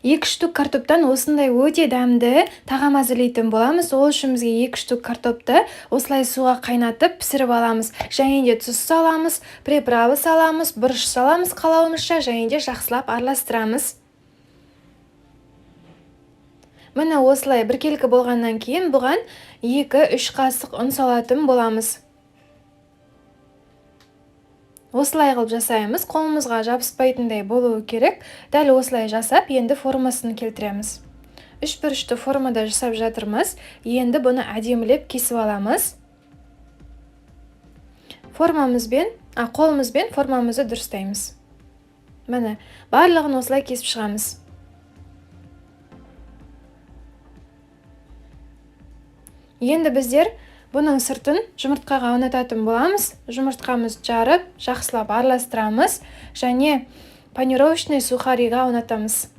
2 штук картоптан осындай өте дәмді тағам әзірлейтін боламыз. Ол үшін бізге 2 штук картопты осылай суға қайнатып пісіріп аламыз. Және де тұз саламыз, приправа саламыз, бұрыш саламыз қалауымызша, және де жақсылап араластырамыз. Міне осылай біркелкі болғаннан кейін бұған 2-3 қасық ұн салатын боламыз. Осылай қылып жасаймыз, қолымызға жабыспайтындай болуы керек. Дәл осылай жасап, енді формасын келтіреміз. 3 бұрышты формада жасап жатырмыз. Енді бұны әдемілеп кесіп аламыз. Қолымызбен формамызды дұрыстаймыз. Міне, барлығын осылай кесіп шығамыз. Енді біздер бұның сыртын жұмыртқаға ойнататын боламыз. Жұмыртқамызды жарып, жақсылап араластырамыз және панировочный сухариға ойнатамыз.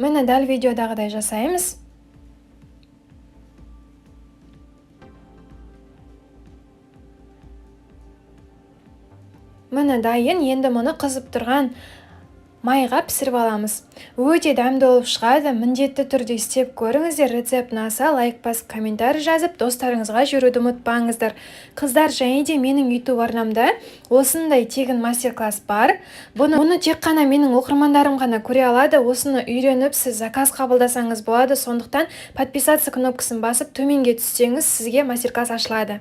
Міне дәл видеодағыдай жасаймыз. Міне дайын, енді мұны қызып тұрған майға пісіріп аламыз. Өте дәмді болып шығады. Міндетті түрде істеп көріңіздер. Рецепт ұнаса, лайк басып, комментарий жазып, достарыңызға жіберуді ұмытпаңыздар. Қыздар, және де менің YouTube арнамда осындай тегін мастер-класс бар. Бұны тек қана менің оқырмандарым ғана көре алады. Осыны үйреніп, сіз заказ қабылдасаңыз болады. Сондықтан подписаться кнопкасын басып, төменге түссеңіз, сізге мастер-класс ашылады.